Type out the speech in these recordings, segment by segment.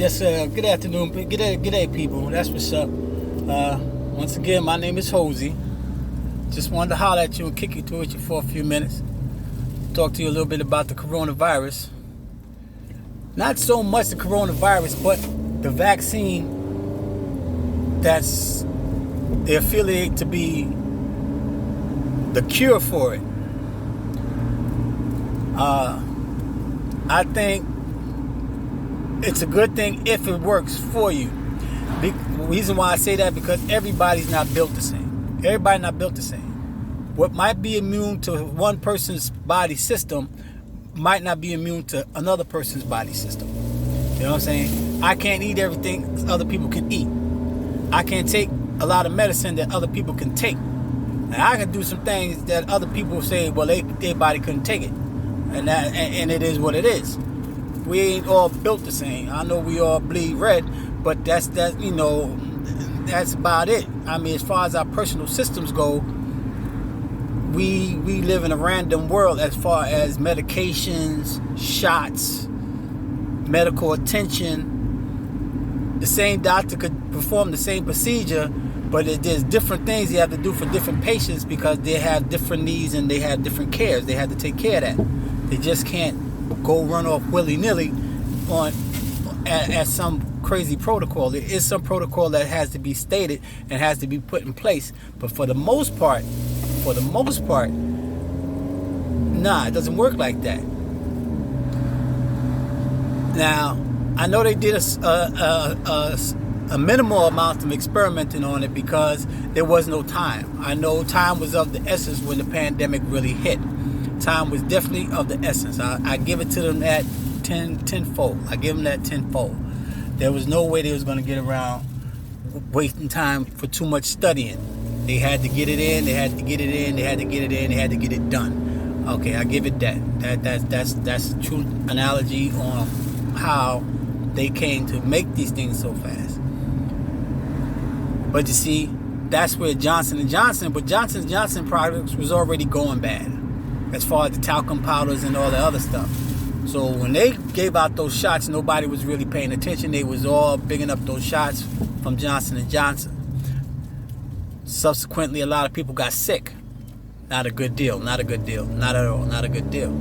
Yes, sir. Good afternoon. Good day, people. That's what's up. Once again, my name is Hosey. Just wanted to holler at you and kick it to you for a few minutes. Talk to you a little bit about the coronavirus. Not so much the coronavirus, but the vaccine that's they affiliate to be the cure for it. I think it's a good thing if it works for you. The reason why I say that, because everybody's not built the same. Everybody's not built the same. What might be immune to one person's body system might not be immune to another person's body system. You know what I'm saying? I can't eat everything other people can eat. I can't take a lot of medicine that other people can take. And I can do some things that other people say, well, their body couldn't take it. And it is what it is. We ain't all built the same. I know we all bleed red, but that's about it. I mean, as far as our personal systems go, we live in a random world as far as medications, shots, medical attention. The same doctor could perform the same procedure, but there's different things you have to do for different patients because they have different needs and they have different cares. They have to take care of that. They just can't go run off willy-nilly at some crazy protocol. There is some protocol that has to be stated and has to be put in place. But for the most part, nah, it doesn't work like that. Now, I know they did a minimal amount of experimenting on it because there was no time. I know time was of the essence when the pandemic really hit. Time was definitely of the essence. I give it to them at tenfold. I give them that tenfold. There was no way they was going to get around wasting time for too much studying. They had to get it in. They had to get it in. They had to get it in. They had to get it done. Okay, I give it that. That's a true analogy on how they came to make these things so fast. But you see, that's where Johnson & Johnson products was already going bad, as far as the talcum powders and all the other stuff. So when they gave out those shots, nobody was really paying attention. They was all bigging up those shots from Johnson & Johnson. Subsequently, a lot of people got sick. Not a good deal. Not a good deal. Not at all. Not a good deal.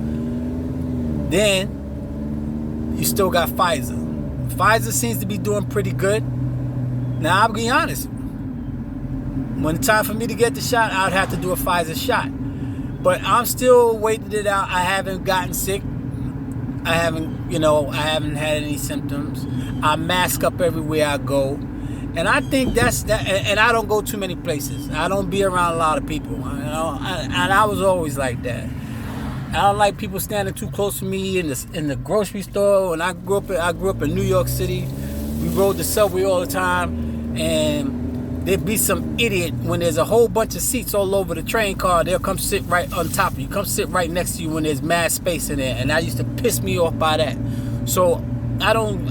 Then, you still got Pfizer. Pfizer seems to be doing pretty good. Now, I'll be honest. When it's time for me to get the shot, I'd have to do a Pfizer shot. But I'm still waiting it out. I haven't gotten sick. I haven't had any symptoms. I mask up everywhere I go. And I think that's that. And I don't go too many places. I don't be around a lot of people. And I was always like that. I don't like people standing too close to me in the grocery store. When I grew up in New York City. We rode the subway all the time, and there'd be some idiot when there's a whole bunch of seats all over the train car. They'll come sit right on top of you, come sit right next to you when there's mad space in there, and that used to piss me off by that. So I don't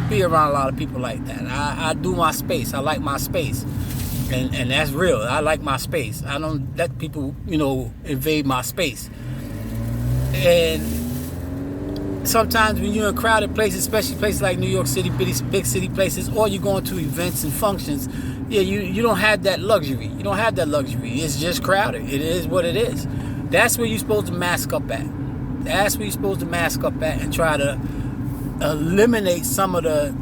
be around a lot of people like that. I do my space. I like my space, and that's real. I like my space. I don't let people invade my space. And sometimes when you're in crowded places, especially places like New York City, big city places, or you're going to events and functions, you don't have that luxury. You don't have that luxury. It's just crowded. It is what it is. That's where you're supposed to mask up at. That's where you're supposed to mask up at and try to eliminate some of the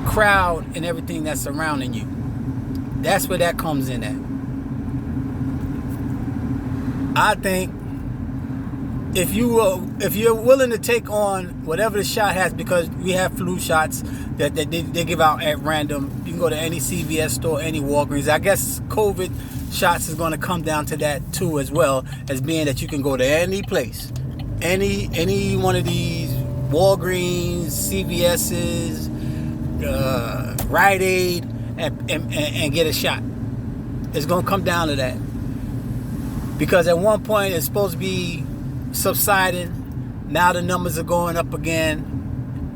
crowd and everything that's surrounding you. That's where that comes in at. I think if you're willing to take on whatever the shot has, because we have flu shots that they give out at random. You can go to any CVS store, any Walgreens. I guess COVID shots is going to come down to that too, as well as being that you can go to any place, any one of these Walgreens, CVS's, Rite Aid, and get a shot. It's going to come down to that, because at one point it's supposed to be subsiding. Now the numbers are going up again.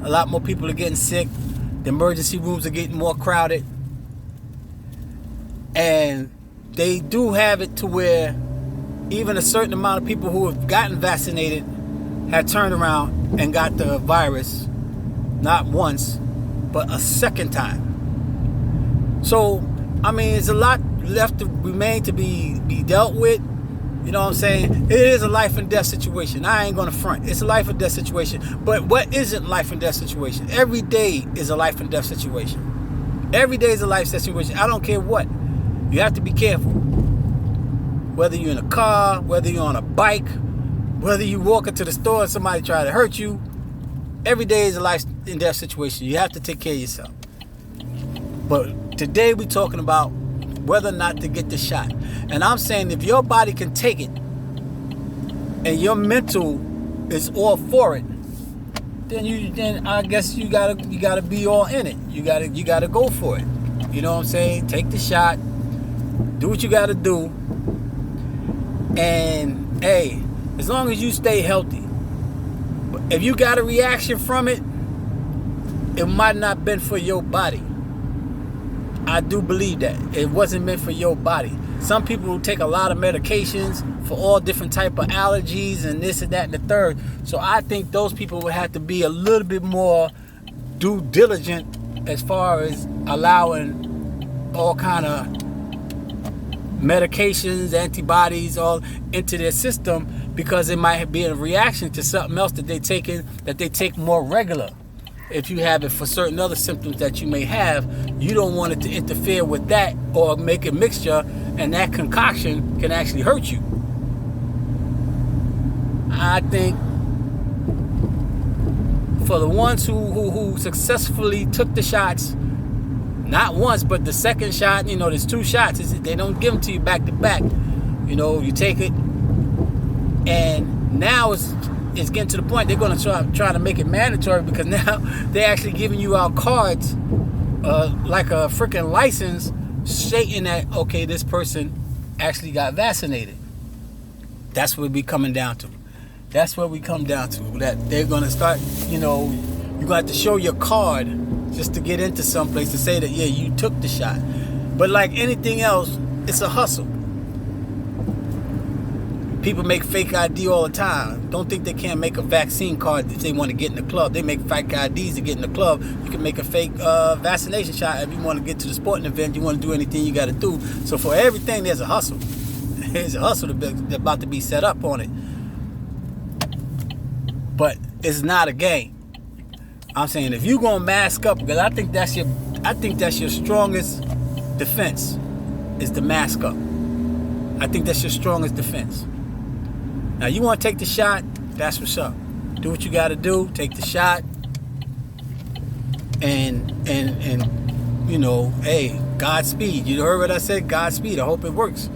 A lot more people are getting sick. The emergency rooms are getting more crowded. And they do have it to where even a certain amount of people who have gotten vaccinated had turned around and got the virus not once, but a second time. So, I mean, there's a lot left to remain to be dealt with. You know what I'm saying? It is a life and death situation. I ain't gonna front. It's a life and death situation. But what isn't life and death situation? Every day is a life and death situation. Every day is a life situation. I don't care what. You have to be careful. Whether you're in a car, whether you're on a bike, whether you walk into the store and somebody try to hurt you, every day is a life and death situation. You have to take care of yourself. But today we're talking about whether or not to get the shot. And I'm saying if your body can take it and your mental is all for it, then I guess you gotta be all in it. You gotta go for it. You know what I'm saying? Take the shot, do what you gotta do, and hey, as long as you stay healthy. But if you got a reaction from it, it might not have been for your body. I do believe that. It wasn't meant for your body. Some people will take a lot of medications for all different type of allergies and this and that and the third. So I think those people would have to be a little bit more due diligent as far as allowing all kind of medications, antibodies, all into their system, because it might be a reaction to something else that they take more regular. If you have it for certain other symptoms that you may have, you don't want it to interfere with that or make a mixture, and that concoction can actually hurt you. I think for the ones who successfully took the shots, not once, but the second shot, you know, there's 2 shots. They don't give them to you back to back. You know, you take it, and now it's getting to the point they're going to try to make it mandatory, because now they're actually giving you out cards like a freaking license stating that, okay, this person actually got vaccinated. That's what we coming down to. That's what we come down to. That they're going to start, you know, you're going to have to show your card just to get into some place to say that, yeah, you took the shot. But like anything else, it's a hustle. People make fake ID all the time. Don't think they can't make a vaccine card if they want to get in the club. They make fake IDs to get in the club. You can make a fake vaccination shot if you want to get to the sporting event. You want to do anything you got to do. So for everything, there's a hustle. There's a hustle about to be set up on it. But it's not a game. I'm saying if you're gonna mask up, because I think that's your strongest defense, is to mask up. I think that's your strongest defense. Now you want to take the shot, that's what's up. Do what you got to do. Take the shot, and you know, hey, Godspeed. You heard what I said? Godspeed. I hope it works.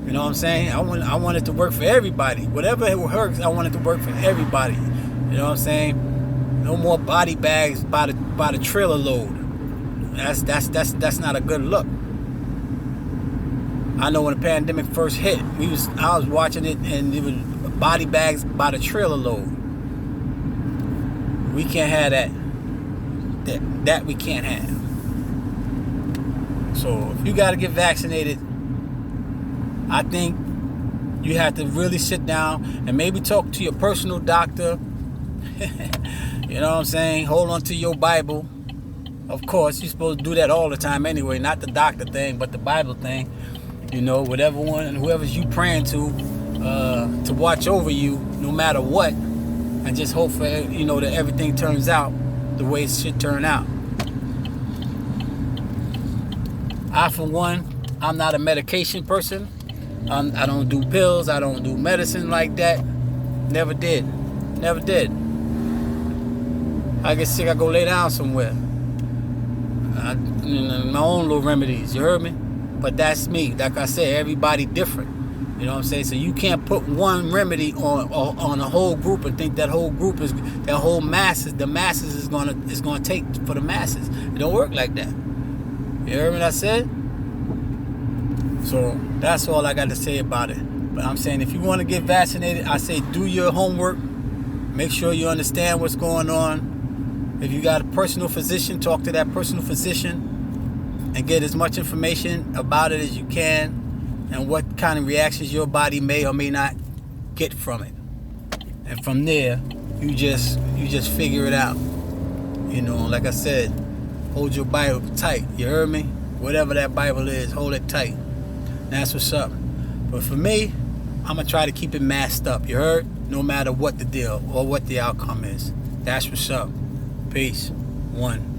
You know what I'm saying? I want it to work for everybody. Whatever it works, I want it to work for everybody. You know what I'm saying? No more body bags by the trailer load. That's not a good look. I know when the pandemic first hit, I was watching it, and it was body bags by the trailer load. We can't have that. That we can't have. So if you got to get vaccinated, I think you have to really sit down and maybe talk to your personal doctor. You know what I'm saying? Hold on to your Bible. Of course, you're supposed to do that all the time anyway. Not the doctor thing, but the Bible thing. You know, whoever's you praying to watch over you no matter what, and just hope for, you know, that everything turns out the way it should turn out. I, for one, I'm not a medication person. I don't do pills. I don't do medicine like that. Never did. I get sick, I go lay down somewhere. My own little remedies, you heard me? But that's me. Like I said, everybody different. You know what I'm saying? So you can't put one remedy on a whole group and think the masses is gonna take for the masses. It don't work like that. You heard what I said? So that's all I got to say about it. But I'm saying if you want to get vaccinated, I say do your homework. Make sure you understand what's going on. If you got a personal physician, talk to that personal physician and get as much information about it as you can, and what kind of reactions your body may or may not get from it. And from there, you just figure it out. You know, like I said, hold your Bible tight. You heard me? Whatever that Bible is, hold it tight. That's what's up. But for me, I'm going to try to keep it masked up. You heard? No matter what the deal or what the outcome is. That's what's up. Peace. One.